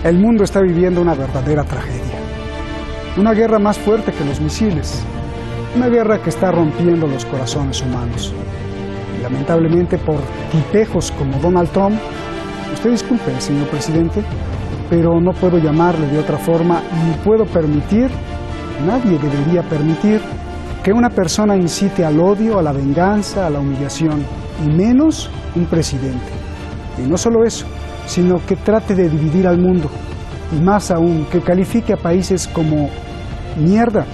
El mundo está viviendo una verdadera tragedia. Una guerra más fuerte que los misiles. Una guerra que está rompiendo los corazones humanos. Y lamentablemente por tipejos como Donald Trump, usted disculpe, señor presidente, pero no puedo llamarle de otra forma ni puedo permitir, nadie debería permitir, que una persona incite al odio, a la venganza, a la humillación, y menos un presidente. Y no solo eso, sino que trate de dividir al mundo, y más aún, que califique a países como mierda,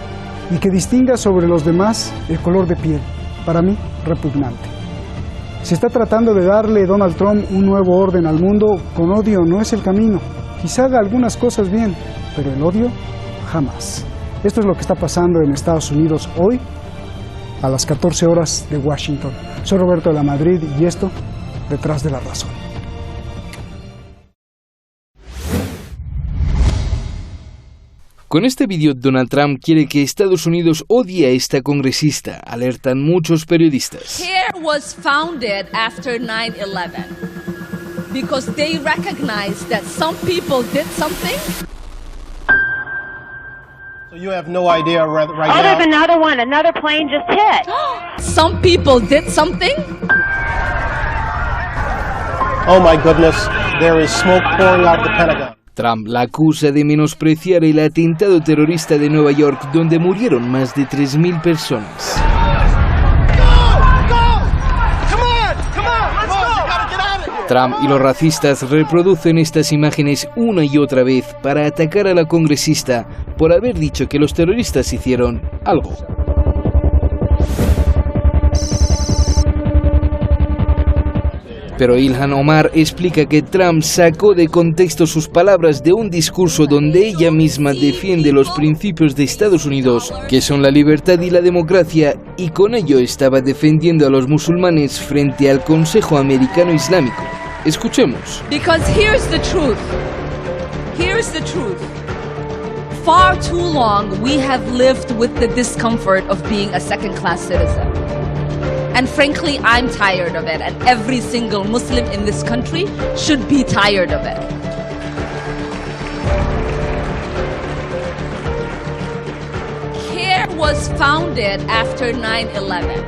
y que distinga sobre los demás el color de piel, para mí, repugnante. Se está tratando de darle Donald Trump un nuevo orden al mundo, con odio no es el camino. Quizá haga algunas cosas bien, pero el odio, jamás. Esto es lo que está pasando en Estados Unidos hoy, a las 14 horas de Washington. Soy Roberto de la Madrid y esto, Detrás de la Razón. Con este vídeo, Donald Trump quiere que Estados Unidos odie a esta congresista, alertan muchos periodistas. CARE was founded after 9/11 because they recognized that some people did something. So you have no idea right now? There's another one. Another plane just hit. Some people did something. Oh my goodness, there is smoke pouring out the Pentagon. Trump la acusa de menospreciar el atentado terrorista de Nueva York, donde murieron más de 3.000 personas. Trump y los racistas reproducen estas imágenes una y otra vez para atacar a la congresista por haber dicho que los terroristas hicieron algo. Pero Ilhan Omar explica que Trump sacó de contexto sus palabras de un discurso donde ella misma defiende los principios de Estados Unidos, que son la libertad y la democracia, y con ello estaba defendiendo a los musulmanes frente al Consejo Americano Islámico. Escuchemos. Because here's the truth. Here's the truth. Far too long we have lived with the discomfort of being a second-class citizen. And frankly, I'm tired of it, and every single Muslim in this country should be tired of it. CARE was founded after 9/11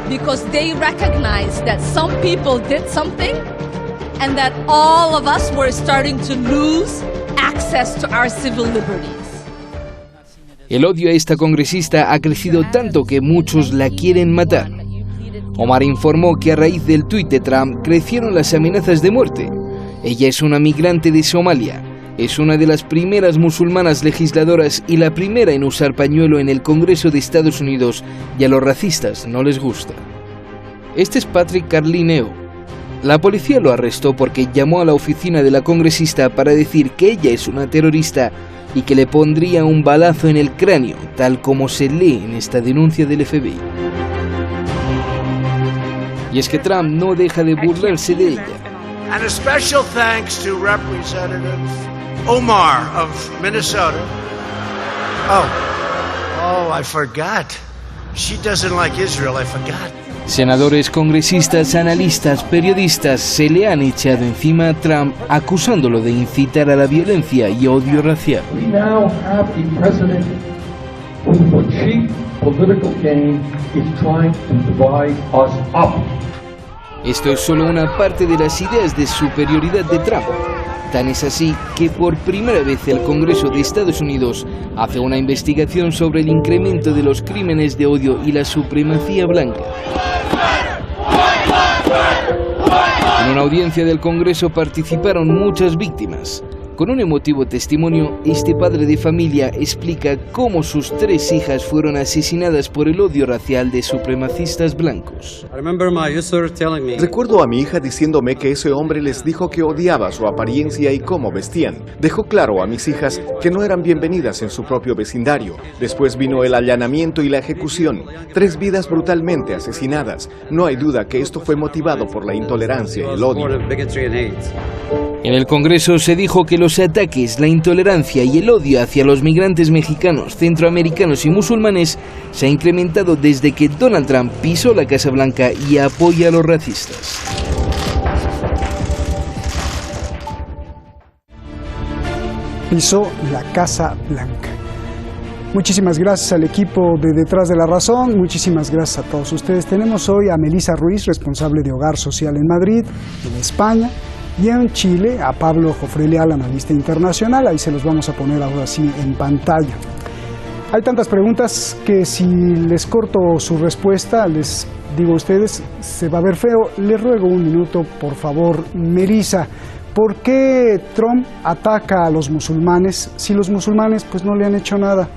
because they recognized that some people did something and that all of us were starting to lose access to our civil liberties. El odio a esta congresista ha crecido tanto que muchos la quieren matar. Omar informó que a raíz del tuit de Trump crecieron las amenazas de muerte. Ella es una migrante de Somalia, es una de las primeras musulmanas legisladoras y la primera en usar pañuelo en el Congreso de Estados Unidos, y a los racistas no les gusta. Este es Patrick Carlineo. La policía lo arrestó porque llamó a la oficina de la congresista para decir que ella es una terrorista y que le pondría un balazo en el cráneo, tal como se lee en esta denuncia del FBI. Y es que Trump no deja de burlarse de ella. And a special thanks to Representative Omar of Minnesota. Oh, I forgot. She doesn't like Israel, I forgot. Senadores, congresistas, analistas, periodistas se le han echado encima a Trump acusándolo de incitar a la violencia y odio racial. We now have a president who for cheap political gain is trying to divide us up. Esto es solo una parte de las ideas de superioridad de Trump. Tan es así que por primera vez el Congreso de Estados Unidos hace una investigación sobre el incremento de los crímenes de odio y la supremacía blanca. En una audiencia del Congreso participaron muchas víctimas. Con un emotivo testimonio, este padre de familia explica cómo sus 3 hijas fueron asesinadas por el odio racial de supremacistas blancos. Recuerdo a mi hija diciéndome que ese hombre les dijo que odiaba su apariencia y cómo vestían. Dejó claro a mis hijas que no eran bienvenidas en su propio vecindario. Después vino el allanamiento y la ejecución. 3 vidas brutalmente asesinadas. No hay duda que esto fue motivado por la intolerancia y el odio. En el Congreso se dijo que los ataques, la intolerancia y el odio hacia los migrantes mexicanos, centroamericanos y musulmanes se ha incrementado desde que Donald Trump pisó la Casa Blanca y apoya a los racistas. pisó la Casa Blanca. Muchísimas gracias al equipo de Detrás de la Razón, muchísimas gracias a todos ustedes. Tenemos hoy a Melissa Ruiz, responsable de Hogar Social en Madrid, en España, y en Chile a Pablo Jofré-Leal, analista internacional. Ahí se los vamos a poner ahora sí en pantalla. Hay tantas preguntas que si les corto su respuesta, les digo a ustedes, se va a ver feo. Les ruego un minuto, por favor. Melissa, ¿por qué Trump ataca a los musulmanes si los musulmanes pues no le han hecho nada?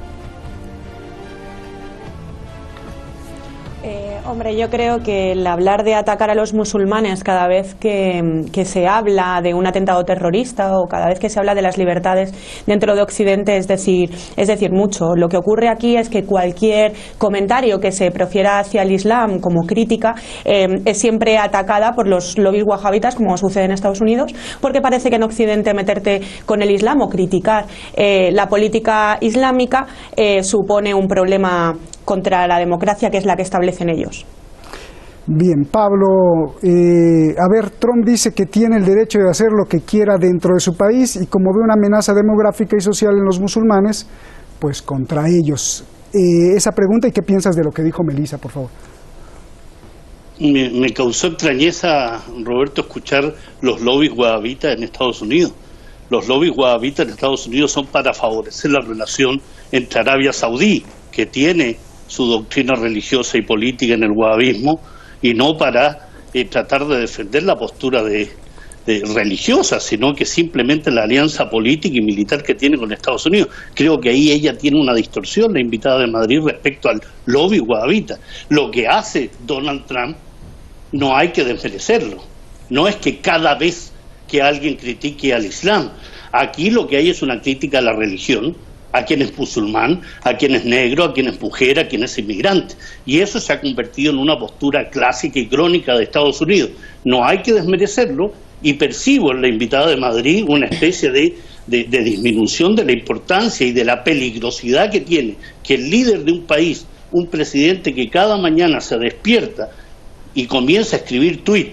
Hombre, yo creo que el hablar de atacar a los musulmanes cada vez que se habla de un atentado terrorista o cada vez que se habla de las libertades dentro de Occidente es decir mucho. Lo que ocurre aquí es que cualquier comentario que se profiera hacia el Islam como crítica es siempre atacada por los lobbies wahabitas, como sucede en Estados Unidos, porque parece que en Occidente meterte con el Islam o criticar la política islámica supone un problema contra la democracia, que es la que establecen ellos. Bien, Pablo, Trump dice que tiene el derecho de hacer lo que quiera dentro de su país y como ve una amenaza demográfica y social en los musulmanes, pues contra ellos. Esa pregunta, ¿y qué piensas de lo que dijo Melissa, por favor? Me causó extrañeza, Roberto, escuchar los lobbies wahabitas en Estados Unidos. Los lobbies wahabitas en Estados Unidos son para favorecer la relación entre Arabia Saudí, que tiene su doctrina religiosa y política en el wahabismo, y no para tratar de defender la postura religiosa, sino que simplemente la alianza política y militar que tiene con Estados Unidos. Creo que ahí ella tiene una distorsión, la invitada de Madrid, respecto al lobby wahabita. Lo que hace Donald Trump no hay que desmerecerlo. No es que cada vez que alguien critique al Islam, aquí lo que hay es una crítica a la religión, a quien es musulmán, a quien es negro, a quien es mujer, a quien es inmigrante. Y eso se ha convertido en una postura clásica y crónica de Estados Unidos. No hay que desmerecerlo, y percibo en la invitada de Madrid una especie de disminución de la importancia y de la peligrosidad que tiene que el líder de un país, un presidente que cada mañana se despierta y comienza a escribir tuits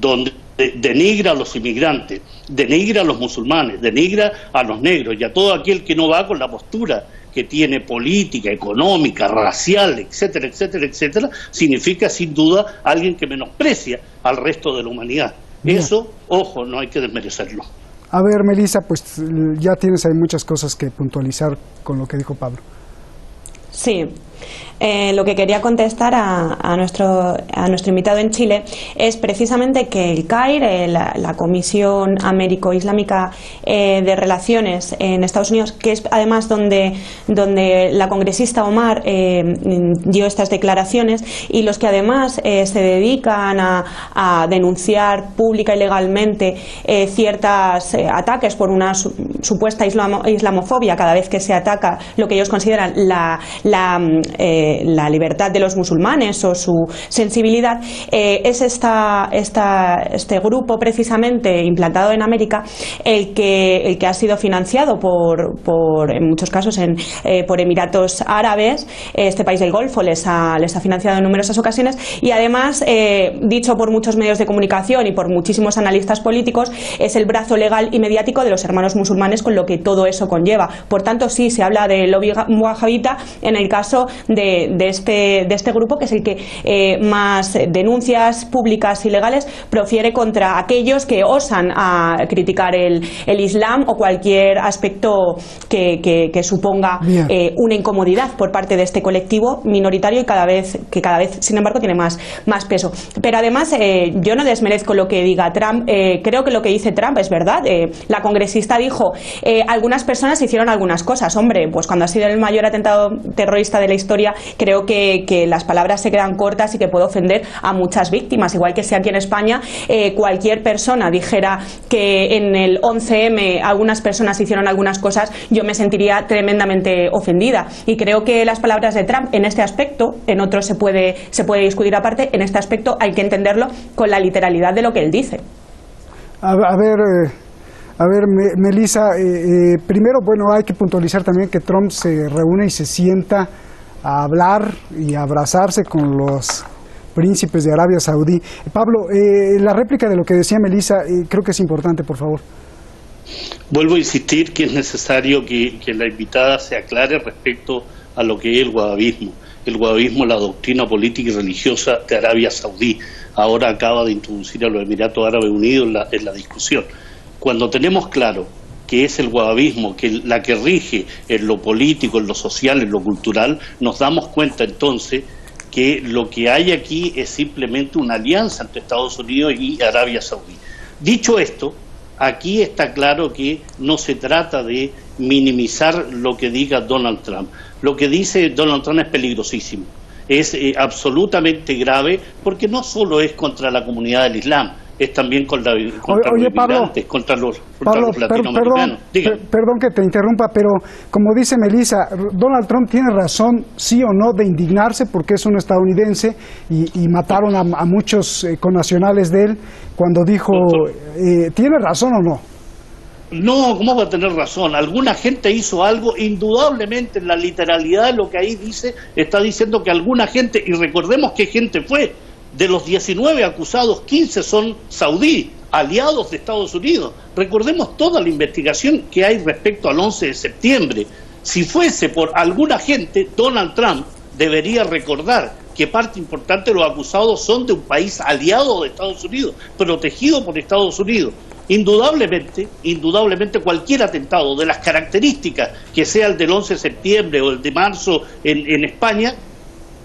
donde denigra a los inmigrantes, denigra a los musulmanes, denigra a los negros y a todo aquel que no va con la postura que tiene política, económica, racial, etcétera, etcétera, etcétera, significa sin duda alguien que menosprecia al resto de la humanidad. Bien. Eso, ojo, no hay que desmerecerlo. A ver, Melissa, pues ya tienes ahí muchas cosas que puntualizar con lo que dijo Pablo. Sí. Lo que quería contestar a nuestro invitado en Chile es precisamente que el CAIR, la Comisión Américo-Islámica de Relaciones en Estados Unidos, que es además donde la congresista Omar dio estas declaraciones, y los que además se dedican a denunciar pública y legalmente ciertos ataques por una supuesta islamofobia cada vez que se ataca lo que ellos consideran la libertad de los musulmanes o su sensibilidad, es este grupo precisamente implantado en América el que ha sido financiado en muchos casos por Emiratos Árabes. Este país del Golfo les ha financiado en numerosas ocasiones, y además, dicho por muchos medios de comunicación y por muchísimos analistas políticos, es el brazo legal y mediático de los hermanos musulmanes, con lo que todo eso conlleva. Por tanto, sí se habla de lobby wahabita en el caso de este grupo, que es el que más denuncias públicas y legales profiere contra aquellos que osan a criticar el Islam o cualquier aspecto que suponga una incomodidad por parte de este colectivo minoritario y cada vez sin embargo tiene más peso. Pero además, yo no desmerezco lo que diga Trump. Creo que lo que dice Trump es verdad. La congresista dijo, algunas personas hicieron algunas cosas. Hombre, pues cuando ha sido el mayor atentado terrorista de la historia, creo que las palabras se quedan cortas y que puede ofender a muchas víctimas. Igual que si aquí en España cualquier persona dijera que en el 11M algunas personas hicieron algunas cosas, yo me sentiría tremendamente ofendida. Y creo que las palabras de Trump en este aspecto, en otros se puede discutir aparte, en este aspecto hay que entenderlo con la literalidad de lo que él dice. A ver, Melissa, primero, bueno, hay que puntualizar también que Trump se reúne y se sienta a hablar y a abrazarse con los príncipes de Arabia Saudí. Pablo, la réplica de lo que decía Melissa, creo que es importante, por favor. Vuelvo a insistir que es necesario que la invitada se aclare respecto a lo que es el wahabismo. El wahabismo es la doctrina política y religiosa de Arabia Saudí. Ahora acaba de introducir a los Emiratos Árabes Unidos en la discusión. Cuando tenemos claro que es el wahabismo la que rige en lo político, en lo social, en lo cultural, nos damos cuenta entonces que lo que hay aquí es simplemente una alianza entre Estados Unidos y Arabia Saudí. Dicho esto, aquí está claro que no se trata de minimizar lo que diga Donald Trump. Lo que dice Donald Trump es peligrosísimo, es absolutamente grave, porque no solo es contra la comunidad del Islam, es también contra los inmigrantes, contra los latinoamericanos. Perdón que te interrumpa, pero como dice Melissa, Donald Trump tiene razón, sí o no, de indignarse porque es un estadounidense y mataron a muchos connacionales de él cuando dijo, ¿tiene razón o no? No, ¿cómo va a tener razón? Alguna gente hizo algo, indudablemente en la literalidad de lo que ahí dice, está diciendo que alguna gente, y recordemos qué gente fue, de los 19 acusados, 15 son saudí, aliados de Estados Unidos. Recordemos toda la investigación que hay respecto al 11 de septiembre. Si fuese por alguna gente, Donald Trump debería recordar que parte importante de los acusados son de un país aliado de Estados Unidos, protegido por Estados Unidos. Indudablemente cualquier atentado de las características que sea el del 11 de septiembre o el de marzo en España,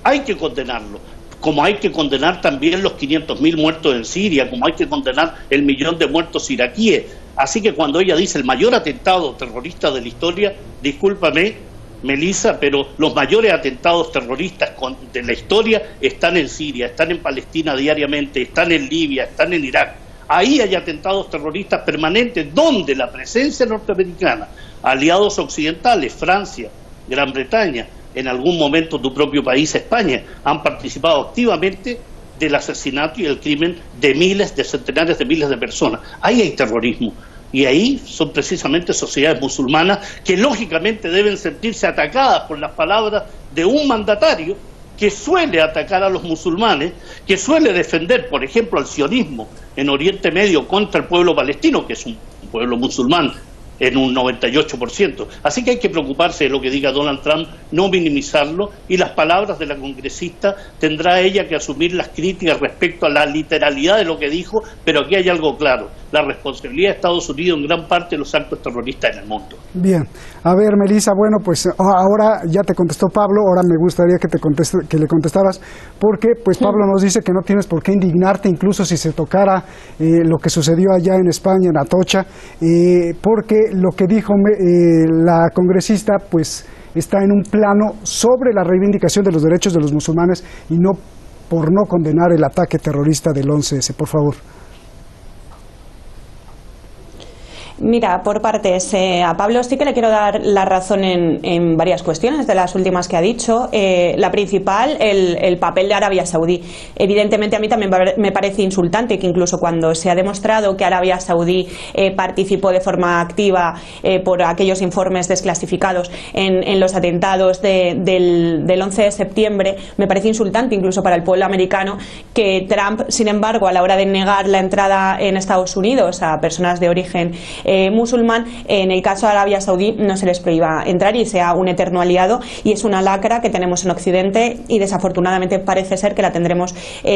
hay que condenarlo. Como hay que condenar también los 500.000 muertos en Siria, como hay que condenar el 1.000.000 de muertos iraquíes. Así que cuando ella dice el mayor atentado terrorista de la historia, discúlpame, Melissa, pero los mayores atentados terroristas de la historia están en Siria, están en Palestina diariamente, están en Libia, están en Irak. Ahí hay atentados terroristas permanentes donde la presencia norteamericana, aliados occidentales, Francia, Gran Bretaña, en algún momento tu propio país, España, han participado activamente del asesinato y el crimen de miles, de centenares de miles de personas. Ahí hay terrorismo. Y ahí son precisamente sociedades musulmanas que lógicamente deben sentirse atacadas por las palabras de un mandatario que suele atacar a los musulmanes, que suele defender, por ejemplo, al sionismo en Oriente Medio contra el pueblo palestino, que es un pueblo musulmán en un 98%. Así que hay que preocuparse de lo que diga Donald Trump, no minimizarlo, y las palabras de la congresista tendrá ella que asumir las críticas respecto a la literalidad de lo que dijo, pero aquí hay algo claro, la responsabilidad de Estados Unidos en gran parte de los actos terroristas en el mundo. Bien, a ver, Melissa, bueno, pues ahora ya te contestó Pablo, ahora me gustaría que le contestaras, porque pues Pablo nos dice que no tienes por qué indignarte, incluso si se tocara lo que sucedió allá en España, en Atocha, porque lo que dijo la congresista pues está en un plano sobre la reivindicación de los derechos de los musulmanes y no por no condenar el ataque terrorista del 11S. Por favor. Mira, por partes, a Pablo sí que le quiero dar la razón en varias cuestiones de las últimas que ha dicho. La principal, el papel de Arabia Saudí. Evidentemente a mí también me parece insultante que incluso cuando se ha demostrado que Arabia Saudí participó de forma activa por aquellos informes desclasificados en los atentados del 11 de septiembre, me parece insultante incluso para el pueblo americano que Trump, sin embargo, a la hora de negar la entrada en Estados Unidos a personas de origen musulmán, en el caso de Arabia Saudí no se les prohíba entrar y sea un eterno aliado, y es una lacra que tenemos en Occidente y desafortunadamente parece ser que la tendremos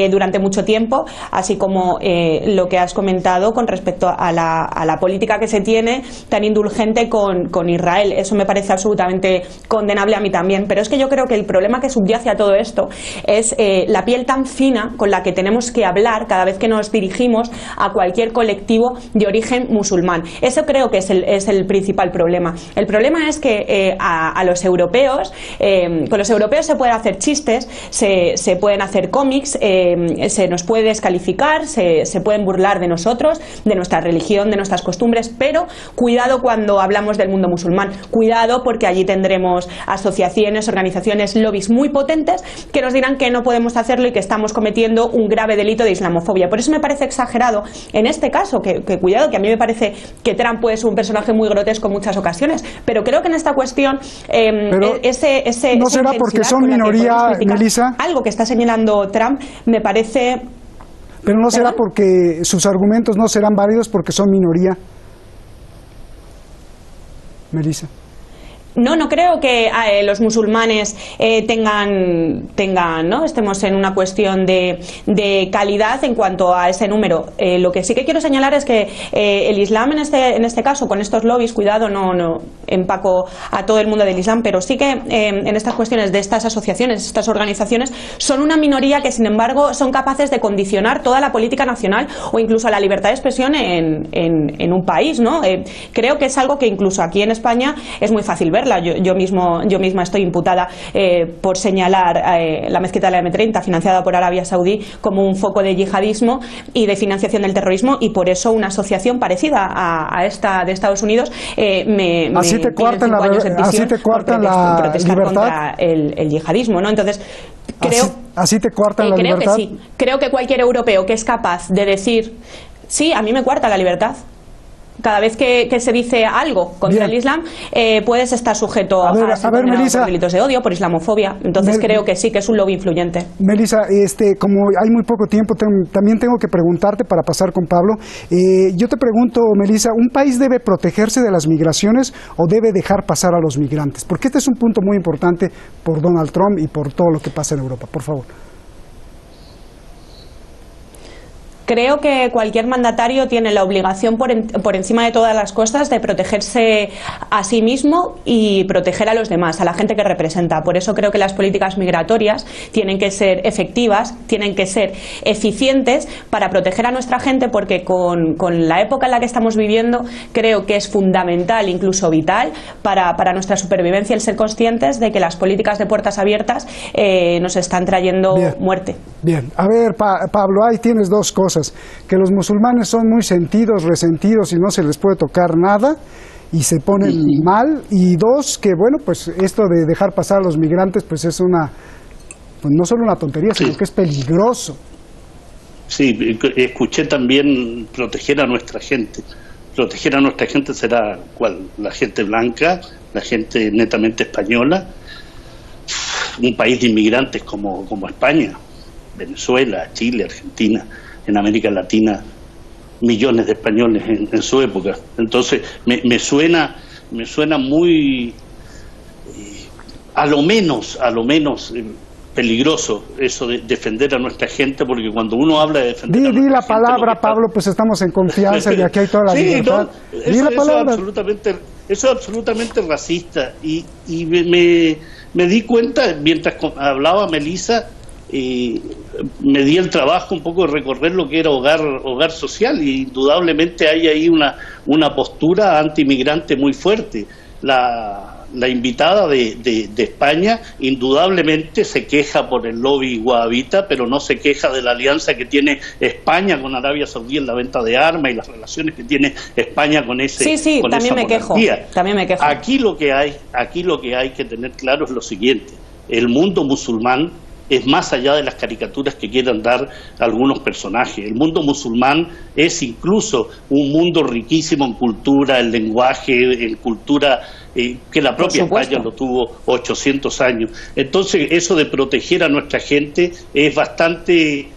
durante mucho tiempo, así como lo que has comentado con respecto a la política que se tiene tan indulgente con Israel. Eso me parece absolutamente condenable a mí también, pero es que yo creo que el problema que subyace a todo esto es la piel tan fina con la que tenemos que hablar cada vez que nos dirigimos a cualquier colectivo de origen musulmán. Eso creo que es el principal problema. El problema es que a los europeos, con los europeos se pueden hacer chistes, se pueden hacer cómics, se nos puede descalificar, se pueden burlar de nosotros, de nuestra religión, de nuestras costumbres, pero cuidado cuando hablamos del mundo musulmán, cuidado porque allí tendremos asociaciones, organizaciones, lobbies muy potentes que nos dirán que no podemos hacerlo y que estamos cometiendo un grave delito de islamofobia. Por eso me parece exagerado en este caso, que cuidado, que a mí me parece que Trump puede ser un personaje muy grotesco en muchas ocasiones, pero creo que en esta cuestión ¿no será porque son minoría, Melissa? Algo que está señalando Trump me parece... Pero no será porque sus argumentos no serán válidos porque son minoría. Melissa. No creo que los musulmanes ¿no? Estemos en una cuestión de calidad en cuanto a ese número. Lo que sí que quiero señalar es que el Islam en este caso, con estos lobbies, cuidado, no empaco a todo el mundo del Islam, pero sí que en estas cuestiones de estas asociaciones, estas organizaciones, son una minoría que sin embargo son capaces de condicionar toda la política nacional o incluso la libertad de expresión en un país, ¿no? Creo que es algo que incluso aquí en España es muy fácil ver. Yo misma estoy imputada por señalar la mezquita de la M30 financiada por Arabia Saudí como un foco de yihadismo y de financiación del terrorismo, y por eso una asociación parecida a esta de Estados Unidos así te coartan la libertad contra el yihadismo, ¿no? Entonces así te coartan la libertad. Creo que sí. Creo que cualquier europeo que es capaz de decir sí, a mí me coarta la libertad. Cada vez que se dice algo contra el Islam, puedes estar sujeto a Melissa, por delitos de odio, por islamofobia. Entonces creo que sí, que es un lobby influyente. Melissa, como hay muy poco tiempo, también tengo que preguntarte para pasar con Pablo. Yo te pregunto, Melissa, ¿un país debe protegerse de las migraciones o debe dejar pasar a los migrantes? Porque este es un punto muy importante por Donald Trump y por todo lo que pasa en Europa. Por favor. Creo que cualquier mandatario tiene la obligación por encima de todas las cosas de protegerse a sí mismo y proteger a los demás, a la gente que representa. Por eso creo que las políticas migratorias tienen que ser efectivas, tienen que ser eficientes para proteger a nuestra gente, porque con la época en la que estamos viviendo creo que es fundamental, incluso vital, para nuestra supervivencia el ser conscientes de que las políticas de puertas abiertas nos están trayendo muerte. Bien, a ver, Pablo, ahí tienes dos cosas: que los musulmanes son muy sentidos, resentidos y no se les puede tocar nada y se ponen mal, y dos, que bueno, pues esto de dejar pasar a los migrantes pues es no solo una tontería, sino que es peligroso. Sí, escuché también proteger a nuestra gente. Proteger a nuestra gente será ¿cuál? La gente blanca, la gente netamente española, un país de inmigrantes como España, Venezuela, Chile, Argentina, en América Latina, millones de españoles en su época. Entonces me suena muy a lo menos peligroso eso de defender a nuestra gente, porque cuando uno habla de defender a nuestra la palabra, Pablo, pues estamos en confianza y aquí hay toda la libertad. Eso es absolutamente racista, y me di cuenta mientras hablaba Melissa. Me di el trabajo un poco de recorrer lo que era hogar social, y indudablemente hay ahí una postura antimigrante muy fuerte. La invitada de España indudablemente se queja por el lobby wahabita, pero no se queja de la alianza que tiene España con Arabia Saudí en la venta de armas y las relaciones que tiene España con ese con también me quejo. Aquí lo que hay que tener claro es lo siguiente: el mundo musulmán es más allá de las caricaturas que quieran dar algunos personajes. El mundo musulmán es incluso un mundo riquísimo en cultura, en lenguaje, en cultura, que la propia España lo tuvo 800 años. Entonces, eso de proteger a nuestra gente es bastante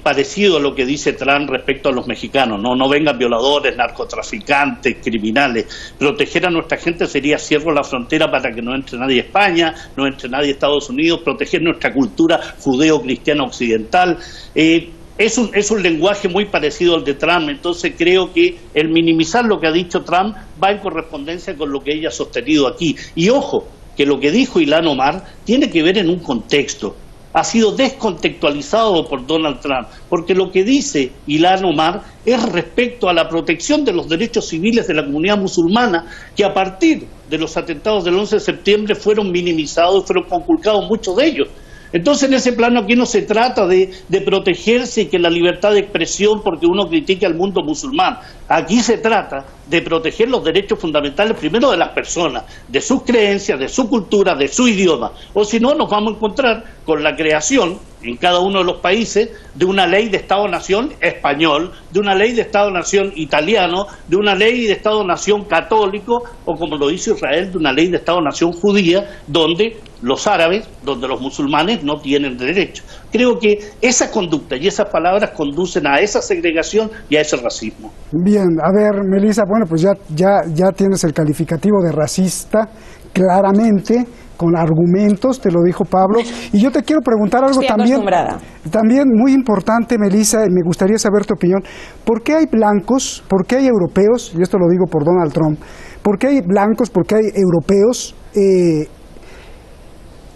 parecido a lo que dice Trump respecto a los mexicanos. No vengan violadores, narcotraficantes, criminales. Proteger a nuestra gente sería cierro la frontera para que no entre nadie a España, no entre nadie a Estados Unidos, proteger nuestra cultura judeo-cristiana occidental. Es un lenguaje muy parecido al de Trump. Entonces creo que el minimizar lo que ha dicho Trump va en correspondencia con lo que ella ha sostenido aquí. Y ojo, que lo que dijo Ilhan Omar tiene que ver en un contexto. Ha sido descontextualizado por Donald Trump, porque lo que dice Ilhan Omar es respecto a la protección de los derechos civiles de la comunidad musulmana, que a partir de los atentados del 11 de septiembre fueron minimizados, fueron conculcados muchos de ellos. Entonces, en ese plano aquí no se trata de protegerse y que la libertad de expresión porque uno critique al mundo musulmán. Aquí se trata de proteger los derechos fundamentales primero de las personas, de sus creencias, de su cultura, de su idioma. O si no, nos vamos a encontrar con la creación en cada uno de los países de una ley de Estado-Nación español, de una ley de Estado-Nación italiano, de una ley de Estado-Nación católico, o como lo dice Israel, de una ley de Estado-Nación judía, donde los árabes, donde los musulmanes no tienen derecho. Creo que esa conducta y esas palabras conducen a esa segregación y a ese racismo. Bien, a ver, Melissa, bueno, pues ya tienes el calificativo de racista, claramente, con argumentos, te lo dijo Pablo. Y yo te quiero preguntar algo también muy importante, Melissa, me gustaría saber tu opinión. ¿Por qué hay blancos, por qué hay europeos, y esto lo digo por Donald Trump, por qué hay blancos, por qué hay europeos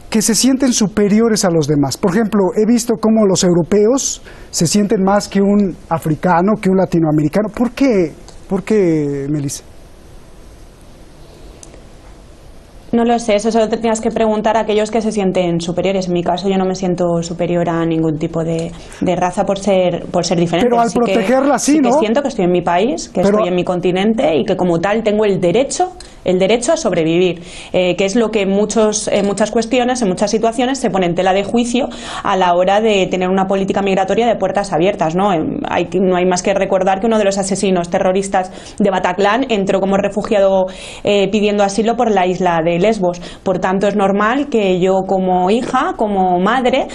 que se sienten superiores a los demás? Por ejemplo, he visto cómo los europeos se sienten más que un africano, que un latinoamericano. ¿Por qué? ¿Por qué, Melissa? No lo sé, eso solo te tienes que preguntar a aquellos que se sienten superiores. En mi caso yo no me siento superior a ningún tipo de raza por ser diferente. Pero al protegerla sí, ¿no? Sí que siento que estoy en mi país, que estoy en mi continente y que como tal tengo el derecho a sobrevivir, que es lo que en muchas cuestiones, en muchas situaciones se pone en tela de juicio a la hora de tener una política migratoria de puertas abiertas, ¿no? No hay más que recordar que uno de los asesinos terroristas de Bataclan entró como refugiado pidiendo asilo por la isla de Lesbos. Por tanto, es normal que yo como hija, como madre,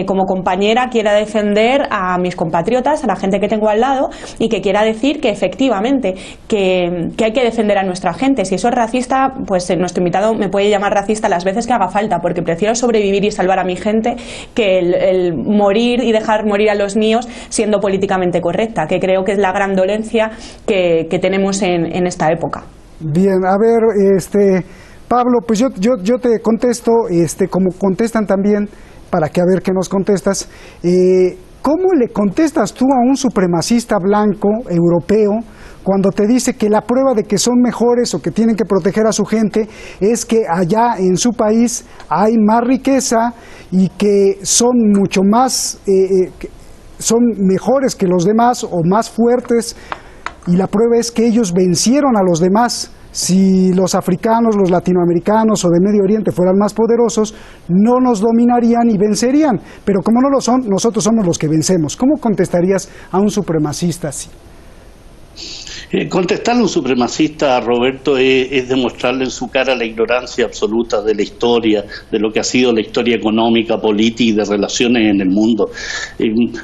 como compañera quiera defender a mis compatriotas, a la gente que tengo al lado, y que quiera decir que efectivamente que hay que defender a nuestra gente. Si eso es racista, pues nuestro invitado me puede llamar racista las veces que haga falta, porque prefiero sobrevivir y salvar a mi gente que el morir y dejar morir a los míos siendo políticamente correcta, que creo que es la gran dolencia que tenemos en esta época. Bien, a ver, Pablo, pues yo te contesto, como contestan también, para que a ver qué nos contestas. ¿Cómo le contestas tú a un supremacista blanco, europeo, cuando te dice que la prueba de que son mejores o que tienen que proteger a su gente es que allá en su país hay más riqueza y que son mucho más, son mejores que los demás o más fuertes, y la prueba es que ellos vencieron a los demás? Si los africanos, los latinoamericanos o de Medio Oriente fueran más poderosos, no nos dominarían y vencerían. Pero como no lo son, nosotros somos los que vencemos. ¿Cómo contestarías a un supremacista así? Contestarle a un supremacista, Roberto, es demostrarle en su cara la ignorancia absoluta de la historia, de lo que ha sido la historia económica, política y de relaciones en el mundo.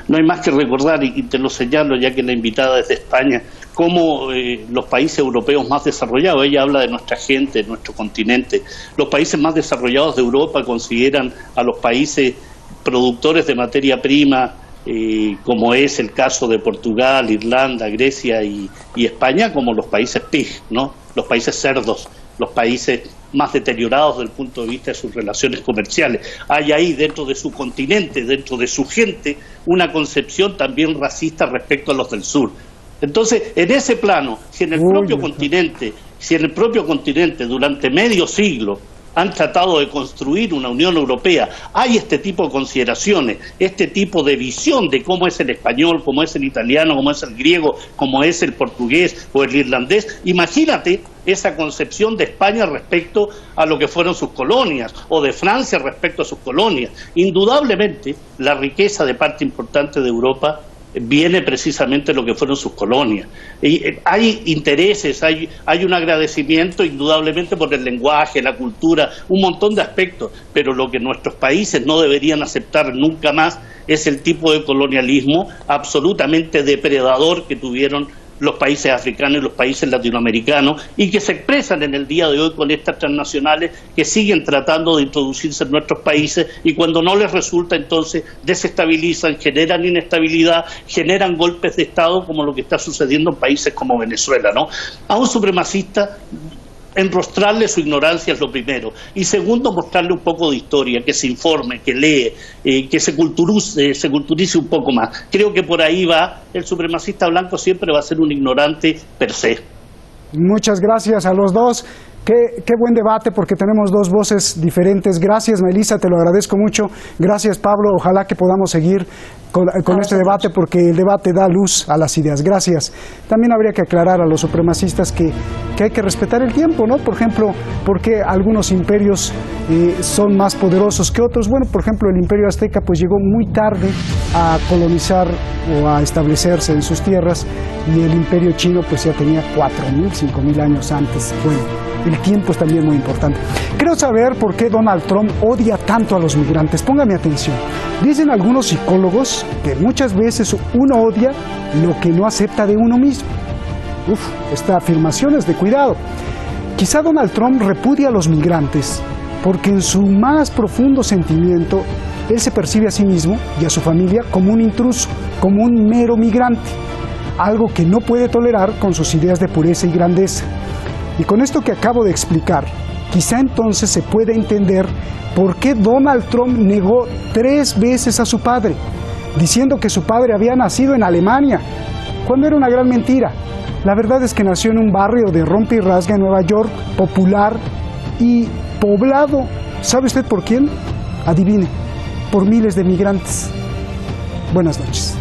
No hay más que recordar, y te lo señalo ya que la invitada es de España, cómo los países europeos más desarrollados, ella habla de nuestra gente, de nuestro continente, los países más desarrollados de Europa consideran a los países productores de materia prima, como es el caso de Portugal, Irlanda, Grecia y España, como los países pig, ¿no? Los países cerdos, los países más deteriorados desde el punto de vista de sus relaciones comerciales. Hay ahí dentro de su continente, dentro de su gente, una concepción también racista respecto a los del sur. Entonces, en ese plano, si en el propio continente durante medio siglo han tratado de construir una Unión Europea, hay este tipo de consideraciones, este tipo de visión de cómo es el español, cómo es el italiano, cómo es el griego, cómo es el portugués o el irlandés. Imagínate esa concepción de España respecto a lo que fueron sus colonias, o de Francia respecto a sus colonias. Indudablemente, la riqueza de parte importante de Europa viene precisamente de lo que fueron sus colonias. Y hay intereses, hay un agradecimiento indudablemente por el lenguaje, la cultura, un montón de aspectos, pero lo que nuestros países no deberían aceptar nunca más es el tipo de colonialismo absolutamente depredador que tuvieron los países africanos y los países latinoamericanos, y que se expresan en el día de hoy con estas transnacionales que siguen tratando de introducirse en nuestros países, y cuando no les resulta, entonces desestabilizan, generan inestabilidad, generan golpes de Estado, como lo que está sucediendo en países como Venezuela, ¿no? A un supremacista, enrostrarle su ignorancia es lo primero, y segundo, mostrarle un poco de historia, que se informe, que lee, que se culturice un poco más. Creo que por ahí va. El supremacista blanco siempre va a ser un ignorante per se. Muchas gracias a los dos. Qué buen debate, porque tenemos dos voces diferentes. Gracias, Melissa, te lo agradezco mucho. Gracias, Pablo. Ojalá que podamos seguir con este debate, porque el debate da luz a las ideas. Gracias. También habría que aclarar a los supremacistas que hay que respetar el tiempo, ¿no? Por ejemplo, ¿por qué algunos imperios son más poderosos que otros? Bueno, por ejemplo, el imperio azteca pues llegó muy tarde a colonizar o a establecerse en sus tierras, y el imperio chino pues ya tenía 4.000, 5.000 años antes. Bueno, el tiempo es también muy importante. Creo saber por qué Donald Trump odia tanto a los migrantes. Póngame atención. Dicen algunos psicólogos que muchas veces uno odia lo que no acepta de uno mismo. Esta afirmación es de cuidado. Quizá Donald Trump repudia a los migrantes porque en su más profundo sentimiento él se percibe a sí mismo y a su familia como un intruso, como un mero migrante, algo que no puede tolerar con sus ideas de pureza y grandeza. Y con esto que acabo de explicar, quizá entonces se pueda entender por qué Donald Trump negó 3 veces a su padre, diciendo que su padre había nacido en Alemania, cuando era una gran mentira. La verdad es que nació en un barrio de rompe y rasga en Nueva York, popular y poblado. ¿Sabe usted por quién? Adivine, por miles de migrantes. Buenas noches.